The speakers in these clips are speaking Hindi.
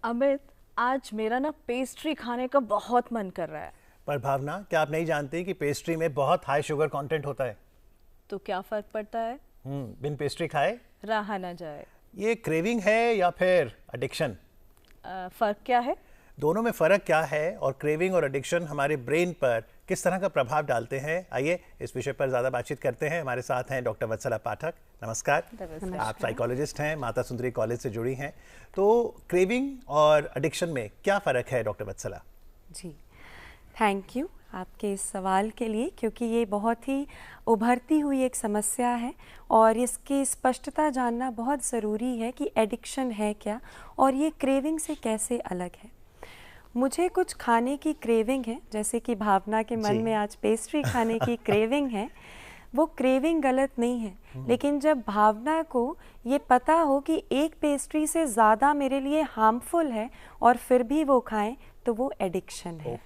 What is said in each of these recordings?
अमित, आज मेरा ना पेस्ट्री खाने का बहुत मन कर रहा है। पर भावना, क्या आप नहीं जानती कि पेस्ट्री में बहुत हाई शुगर कंटेंट होता है? तो क्या फर्क पड़ता है? बिन पेस्ट्री खाए रहा ना जाए। ये क्रेविंग है या फिर एडिक्शन? फर्क क्या है? दोनों में फ़र्क क्या है और क्रेविंग और एडिक्शन हमारे ब्रेन पर किस तरह का प्रभाव डालते हैं, आइए इस विषय पर ज़्यादा बातचीत करते हैं। हमारे साथ हैं डॉक्टर वत्सला पाठक। नमस्कार। आप साइकोलॉजिस्ट हैं, माता सुंदरी कॉलेज से जुड़ी हैं। तो क्रेविंग और एडिक्शन में क्या फ़र्क है डॉक्टर वत्सला? जी, थैंक यू आपके इस सवाल के लिए, क्योंकि ये बहुत ही उभरती हुई एक समस्या है और इसकी स्पष्टता जानना बहुत ज़रूरी है कि एडिक्शन है क्या और ये क्रेविंग से कैसे अलग है। मुझे कुछ खाने की क्रेविंग है, जैसे कि भावना के मन में आज पेस्ट्री खाने की क्रेविंग है। वो क्रेविंग गलत नहीं है, लेकिन जब भावना को ये पता हो कि एक पेस्ट्री से ज़्यादा मेरे लिए हार्मफुल है और फिर भी वो खाएं, तो वो एडिक्शन है।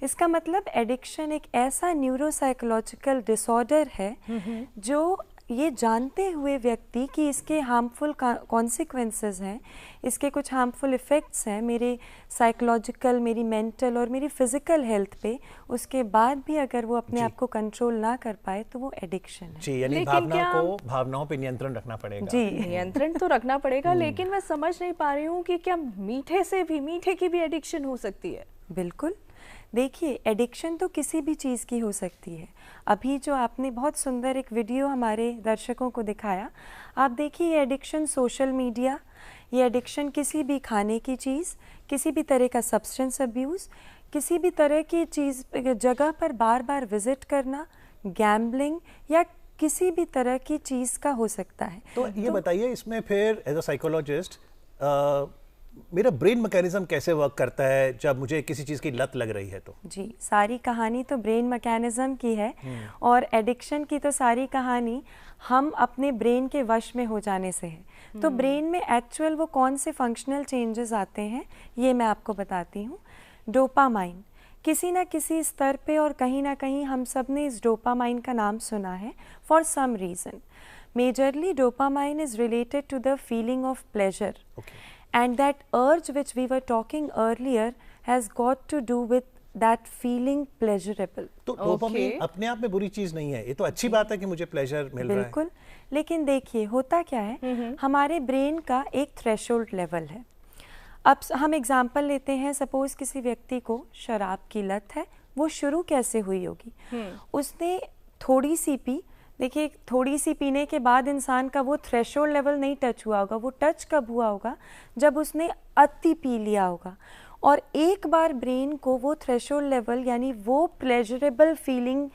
इसका मतलब एडिक्शन एक ऐसा न्यूरोसाइकोलॉजिकल डिसऑर्डर है जो ये जानते हुए व्यक्ति कि इसके हार्मफुल कॉन्सिक्वेंसेस हैं, इसके कुछ हार्मफुल इफ़ेक्ट्स हैं मेरे साइकोलॉजिकल, मेरी मेंटल और मेरी फिज़िकल हेल्थ पे, उसके बाद भी अगर वो अपने आप को कंट्रोल ना कर पाए तो वो एडिक्शन है। जी, यानी भावनाओं पे नियंत्रण रखना पड़ेगा। जी, नियंत्रण तो रखना पड़ेगा, लेकिन मैं समझ नहीं पा रही हूँ कि क्या मीठे की भी एडिक्शन हो सकती है? बिल्कुल, देखिए एडिक्शन तो किसी भी चीज़ की हो सकती है। अभी जो आपने बहुत सुंदर एक वीडियो हमारे दर्शकों को दिखाया, आप देखिए ये एडिक्शन सोशल मीडिया, ये एडिक्शन किसी भी खाने की चीज़, किसी भी तरह का सब्सटेंस अब्यूज़, किसी भी तरह की चीज़ जगह पर बार बार विजिट करना, गैम्बलिंग या किसी भी तरह की चीज़ का हो सकता है। तो ये बताइए, इसमें फिर एज अ साइकोलॉजिस्ट मेरा ब्रेन मैकेनिज्म कैसे वर्क करता है जब मुझे किसी चीज़ की लत लग रही है? तो जी, सारी कहानी तो ब्रेन मैकेनिज्म की है और एडिक्शन की तो सारी कहानी हम अपने ब्रेन के वश में हो जाने से है। तो ब्रेन में एक्चुअल वो कौन से फंक्शनल चेंजेस आते हैं ये मैं आपको बताती हूँ। डोपामाइन किसी ना किसी स्तर पे और कहीं ना कहीं हम सब ने इस डोपामाइन का नाम सुना है for some reason. Majorly dopamine is related to the feeling of pleasure, and that urge which we were talking earlier has got to do with that feeling pleasurable. तो डोपामाइन अपने आप में बुरी चीज नहीं है, ये तो अच्छी बात है कि मुझे प्लेजर मिल रहा है। बिल्कुल, लेकिन देखिए होता क्या है, हमारे ब्रेन का एक थ्रेशोल्ड लेवल है। अब हम एग्जांपल लेते हैं, सपोज किसी व्यक्ति को शराब की लत है, वो शुरू कैसे हुई होगी? उसने थोड़ी सी पी, देखिए थोड़ी सी पीने के बाद इंसान का वो थ्रेशोल्ड लेवल नहीं टच हुआ होगा, वो टच कब हुआ होगा? जब उसने अति पी लिया होगा। और एक बार ब्रेन को वो थ्रेशोल्ड लेवल यानी वो प्लेजरेबल फीलिंग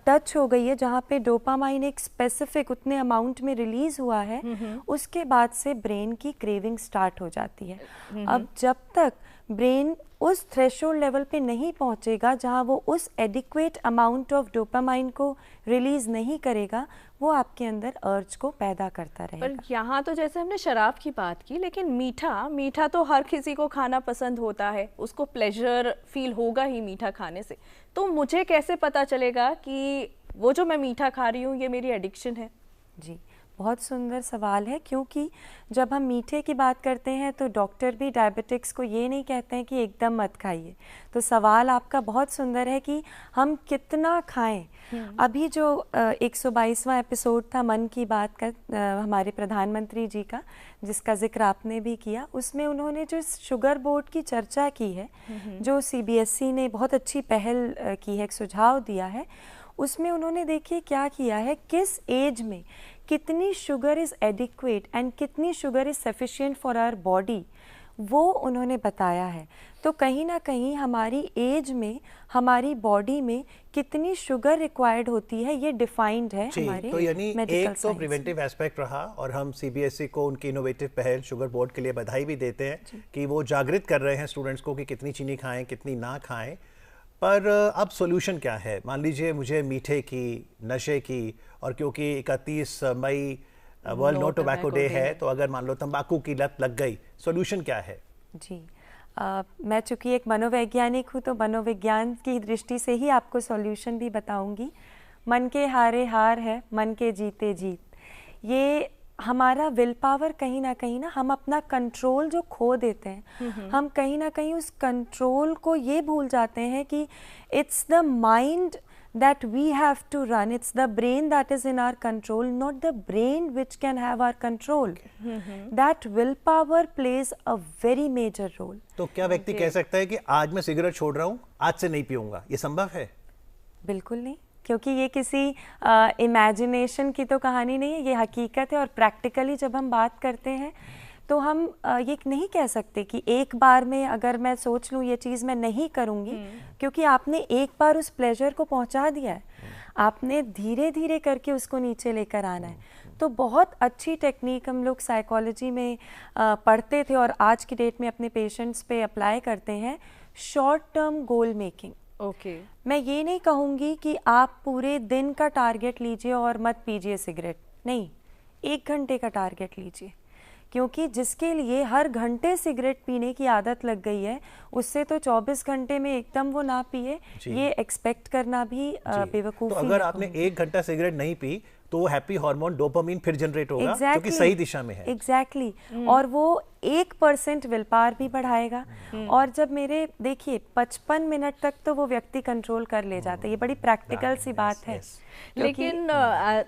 टच हो गई है जहाँ पे डोपामाइन एक स्पेसिफिक उतने अमाउंट में रिलीज हुआ है, उसके बाद से ब्रेन की क्रेविंग स्टार्ट हो जाती है। अब जब तक ब्रेन उस थ्रेशोल्ड लेवल पे नहीं पहुंचेगा जहां वो उस एडिक्वेट अमाउंट ऑफ डोपामाइन को रिलीज नहीं करेगा, वो आपके अंदर अर्ज को पैदा करता रहेगा। पर यहाँ तो जैसे हमने शराब की बात की, लेकिन मीठा तो हर किसी को खाना पसंद होता है, उसको प्लेजर फील होगा ही मीठा खाने से। तो मुझे कैसे पता चलेगा कि वो जो मैं मीठा खा रही हूँ ये मेरी एडिक्शन है? जी, बहुत सुंदर सवाल है, क्योंकि जब हम मीठे की बात करते हैं तो डॉक्टर भी डायबिटिक्स को ये नहीं कहते हैं कि एकदम मत खाइए। तो सवाल आपका बहुत सुंदर है कि हम कितना खाएं। अभी जो 122वां एपिसोड था मन की बात का, हमारे प्रधानमंत्री जी का, जिसका जिक्र आपने भी किया, उसमें उन्होंने जो शुगर बोर्ड की चर्चा की है, जो CBSE ने बहुत अच्छी पहल की है, एक सुझाव दिया है, उसमें उन्होंने देखिए क्या किया है, किस एज में कितनी शुगर इज़ एडिक्वेट एंड कितनी sugar is sufficient for our body, वो उन्होंने बताया है। तो कहीं ना कहीं हमारी एज में, हमारी बॉडी में कितनी शुगर रिक्वायर्ड होती है, ये डिफाइंड है हमारे तो यानी एक तो साइंस प्रिवेंटिव एस्पेक्ट रहा, और हम CBSE को उनकी इनोवेटिव पहल शुगर बोर्ड के लिए बधाई भी देते हैं कि वो जागृत कर रहे हैं स्टूडेंट्स को कि कितनी चीनी खाएं, कितनी ना खाएं। पर अब सॉल्यूशन क्या है? मान लीजिए मुझे मीठे की, नशे की, और क्योंकि 31 मई वर्ल्ड नो टोबैको डे है, तो अगर मान लो तंबाकू की लत लग गई, सॉल्यूशन क्या है? जी, मैं चूँकि एक मनोवैज्ञानिक हूँ तो मनोविज्ञान की दृष्टि से ही आपको सॉल्यूशन भी बताऊंगी। मन के हारे हार है, मन के जीते जीत। ये हमारा विल पावर कहीं ना हम अपना कंट्रोल जो खो देते हैं, हम कहीं ना कहीं उस कंट्रोल को ये भूल जाते हैं कि it's the mind that we have to run, it's the brain that is in our control, not the brain which can have our control. That willpower plays a very major role. तो क्या व्यक्ति कह सकता है कि आज मैं सिगरेट छोड़ रहा हूँ, आज से नहीं पीऊंगा, ये संभव है? बिल्कुल नहीं, क्योंकि ये किसी इमेजिनेशन की तो कहानी नहीं है, ये हकीकत है। और प्रैक्टिकली जब हम बात करते हैं तो हम ये नहीं कह सकते कि एक बार में अगर मैं सोच लूँ ये चीज़ मैं नहीं करूँगी, क्योंकि आपने एक बार उस प्लेजर को पहुँचा दिया है, आपने धीरे धीरे करके उसको नीचे लेकर आना है। तो बहुत अच्छी टेक्निक हम लोग साइकोलॉजी में पढ़ते थे और आज की डेट में अपने पेशेंट्स पे अप्लाई करते हैं, short term goal making. Okay, मैं ये नहीं कहूँगी कि आप पूरे दिन का टारगेट लीजिए और मत पीजिए सिगरेट, नहीं, 1 घंटे का टारगेट लीजिए, क्योंकि जिसके लिए हर घंटे सिगरेट पीने की आदत लग गई है, उससे तो 24 घंटे में एकदम वो ना पिए, ये एक्सपेक्ट करना भी बेवकूफ़ी। तो अगर आपने 1 घंटा सिगरेट नहीं पी तो वो हैप्पी हार्मोन डोपामिन फिर जनरेट होगा, क्योंकि सही दिशा में है। एग्जैक्टली। और वो 1% विल पावर भी बढ़ाएगा। और जब मेरे देखिए 55 मिनट तक तो वो व्यक्ति कंट्रोल कर ले जाता है, ये बड़ी प्रैक्टिकल सी बात है। लेकिन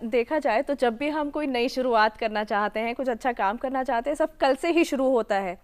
देखा जाए तो जब भी हम कोई नई शुरुआत करना चाहते हैं, कुछ अच्छा काम करना चाहते हैं, सब कल से ही शुरू होता है,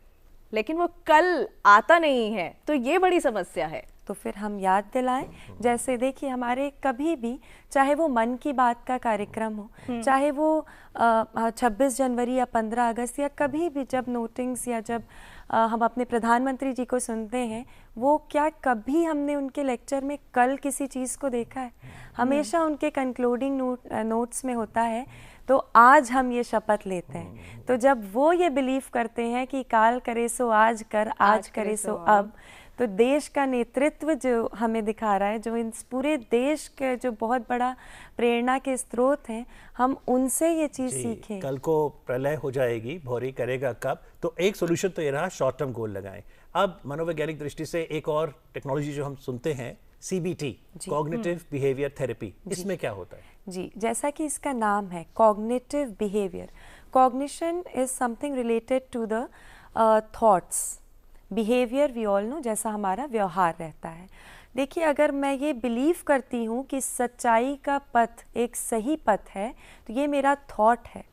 लेकिन वो कल आता नहीं है, तो ये बड़ी समस्या है। तो फिर हम याद दिलाएं, जैसे देखिए हमारे कभी भी, चाहे वो मन की बात का कार्यक्रम हो, चाहे वो 26 जनवरी या 15 अगस्त या कभी भी जब नोटिंग्स या जब हम अपने प्रधानमंत्री जी को सुनते हैं, वो क्या कभी हमने उनके लेक्चर में कल किसी चीज़ को देखा है? हमेशा उनके कंक्लूडिंग नोट्स में होता है तो आज हम ये शपथ लेते हैं। तो जब वो ये बिलीव करते हैं कि काल करे सो आज कर, आज करे सो अब, तो देश का नेतृत्व जो हमें दिखा रहा है, जो इन पूरे देश के जो बहुत बड़ा प्रेरणा के स्रोत हैं, हम उनसे ये चीज़ सीखें। कल को प्रलय हो जाएगी, भौरी करेगा कब, तो एक सोल्यूशन तो ये रहा, शॉर्ट टर्म गोल लगाएं। अब मनोवैज्ञानिक दृष्टि से एक और टेक्नोलॉजी जो हम सुनते हैं, CBT, कॉग्निटिव बिहेवियर थेरेपी, इसमें क्या होता है? जी, जैसा कि इसका नाम है cognitive behaviour, cognition is something related to the thoughts, behaviour we all know, जैसा हमारा व्यवहार रहता है। देखिए, अगर मैं ये बिलीव करती हूँ कि सच्चाई का पथ एक सही पथ है, तो ये मेरा थॉट है,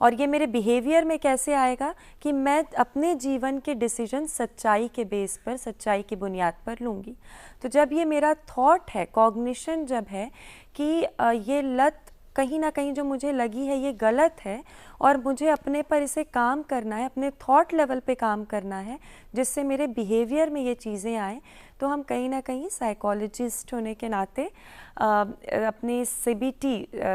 और ये मेरे बिहेवियर में कैसे आएगा कि मैं अपने जीवन के डिसीजन सच्चाई के बेस पर, सच्चाई की बुनियाद पर लूँगी। तो जब ये मेरा थॉट है, कॉग्निशन जब है कि ये लत कहीं ना कहीं जो मुझे लगी है ये गलत है और मुझे अपने पर इसे काम करना है, अपने थॉट लेवल पे काम करना है, जिससे मेरे बिहेवियर में ये चीज़ें आएँ, तो हम कहीं ना कहीं साइकोलॉजिस्ट होने के नाते अपने CBT,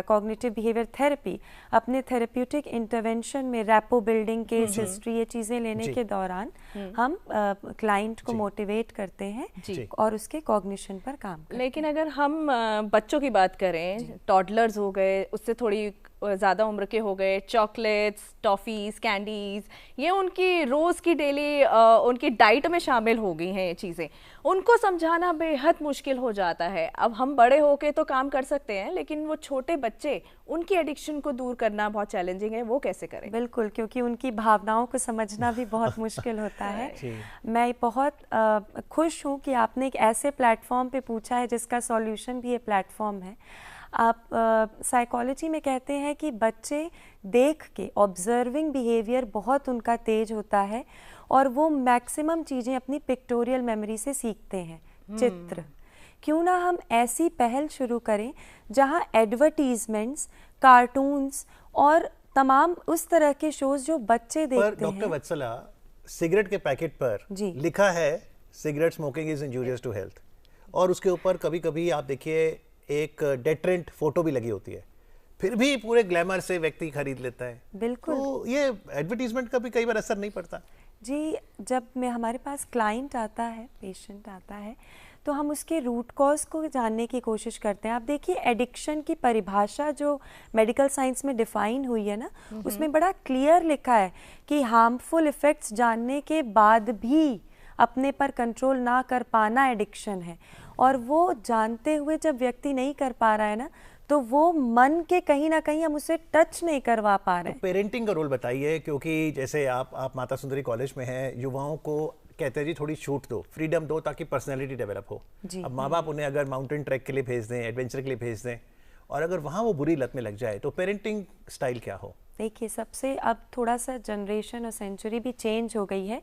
कॉग्निटिव बिहेवियर थेरेपी, अपने थेरेप्यूटिक इंटरवेंशन में रैपो बिल्डिंग, केस हिस्ट्री, ये चीज़ें लेने के दौरान हम क्लाइंट को मोटिवेट करते हैं और उसके कॉग्निशन पर काम करते हैं। लेकिन अगर हम बच्चों की बात करें, टॉडलर्स हो गए, उससे थोड़ी ज़्यादा उम्र के हो गए, चॉकलेट्स, टॉफ़ीज़, कैंडीज़, ये उनकी रोज़ की डेली उनकी डाइट में शामिल हो गई हैं ये चीज़ें, उनको समझाना बेहद मुश्किल हो जाता है। अब हम बड़े होके तो काम कर सकते हैं, लेकिन वो छोटे बच्चे, उनकी एडिक्शन को दूर करना बहुत चैलेंजिंग है, वो कैसे करें? बिल्कुल, क्योंकि उनकी भावनाओं को समझना भी बहुत मुश्किल होता है। मैं बहुत खुश हूँ कि आपने एक ऐसे प्लेटफॉर्म पे पूछा है जिसका सॉल्यूशन भी ये प्लेटफॉर्म है। आप साइकोलॉजी में कहते हैं कि बच्चे देख के, ऑब्जर्विंग बिहेवियर बहुत उनका तेज होता है और वो मैक्सिमम चीज़ें अपनी पिक्टोरियल मेमोरी से सीखते हैं, चित्र। क्यों ना हम ऐसी पहल शुरू करें जहां एडवर्टीजमेंट्स, कार्टून्स और तमाम उस तरह के शोज जो बच्चे देखते हैं। डॉक्टर वत्सला, सिगरेट के पैकेट पर लिखा है cigarette smoking is injurious to health, और उसके ऊपर कभी कभी आप देखिए एक डेटरेंट फोटो भी लगी होती है, फिर भी पूरे ग्लैमर से व्यक्ति खरीद लेता है। बिल्कुल, तो ये एडवर्टीजमेंट का भी कई बार असर नहीं पड़ता जी। जब हमारे पास क्लाइंट आता है, पेशेंट आता है, तो हम उसके रूट कॉज को जानने की कोशिश करते हैं। आप देखिए, एडिक्शन की परिभाषा जो मेडिकल साइंस में डिफाइन हुई है ना, उसमें बड़ा क्लियर लिखा है कि हार्मफुल इफ़ेक्ट्स जानने के बाद भी अपने पर कंट्रोल ना कर पाना एडिक्शन है। और वो जानते हुए जब व्यक्ति नहीं कर पा रहा है ना, तो वो मन के कहीं ना कहीं हम उसे टच नहीं करवा पा रहे हैं। तो पेरेंटिंग का रोल बताइए, क्योंकि जैसे आप माता सुंदरी कॉलेज में हैं, युवाओं को कहते हैं जी थोड़ी छूट दो, फ्रीडम दो, ताकि पर्सनैलिटी डेवलप हो। अब माँ बाप उन्हें अगर माउंटेन ट्रैक के लिए भेज दें, एडवेंचर के लिए भेज दें, और अगर वहाँ वो बुरी लत में लग जाए, तो पेरेंटिंग स्टाइल क्या हो? देखिए, सबसे अब थोड़ा सा जनरेशन और सेंचुरी भी चेंज हो गई है।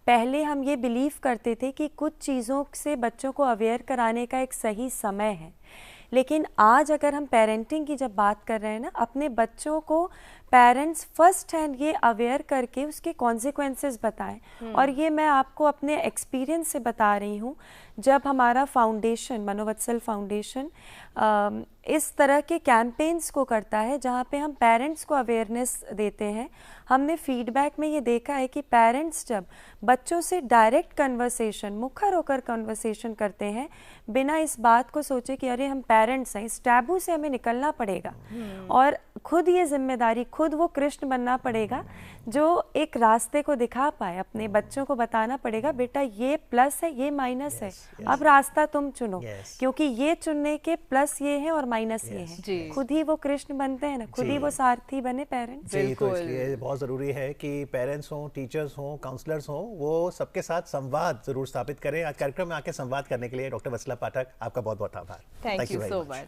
पहले हम ये बिलीव करते थे कि कुछ चीज़ों से बच्चों को अवेयर कराने का एक सही समय है, लेकिन आज अगर हम पेरेंटिंग की जब बात कर रहे हैं ना, अपने बच्चों को पेरेंट्स फर्स्ट हैंड ये अवेयर करके उसके कॉन्सिक्वेंसेस बताएं। और ये मैं आपको अपने एक्सपीरियंस से बता रही हूँ। जब हमारा फाउंडेशन, मनोवत्सल फाउंडेशन, इस तरह के कैंपेन्स को करता है जहाँ पे हम पेरेंट्स को अवेयरनेस देते हैं, हमने फीडबैक में ये देखा है कि पेरेंट्स जब बच्चों से डायरेक्ट कन्वर्सेशन, मुखर होकर कन्वर्सेशन करते हैं, बिना इस बात को सोचे कि अरे हम पेरेंट्स हैं, इस टैबू से हमें निकलना पड़ेगा और खुद ये जिम्मेदारी, खुद वो कृष्ण बनना पड़ेगा जो एक रास्ते को दिखा पाए, अपने बच्चों को बताना पड़ेगा बेटा ये प्लस है, ये माइनस है, अब रास्ता तुम चुनो, क्योंकि ये चुनने के प्लस ये है और माइनस ये है। खुद ही वो कृष्ण बनते हैं ना, खुद ही वो सारथी बने पेरेंट्स। जी, तो इसलिए बहुत ज़रूरी है कि पेरेंट्स हों, टीचर्स हों, काउंसलर्स हों, वो सबके साथ संवाद जरूर स्थापित करें। आज कार्यक्रम में आके संवाद करने के लिए डॉक्टर वत्सला पाठक, आपका बहुत बहुत आभार। Thank you so much.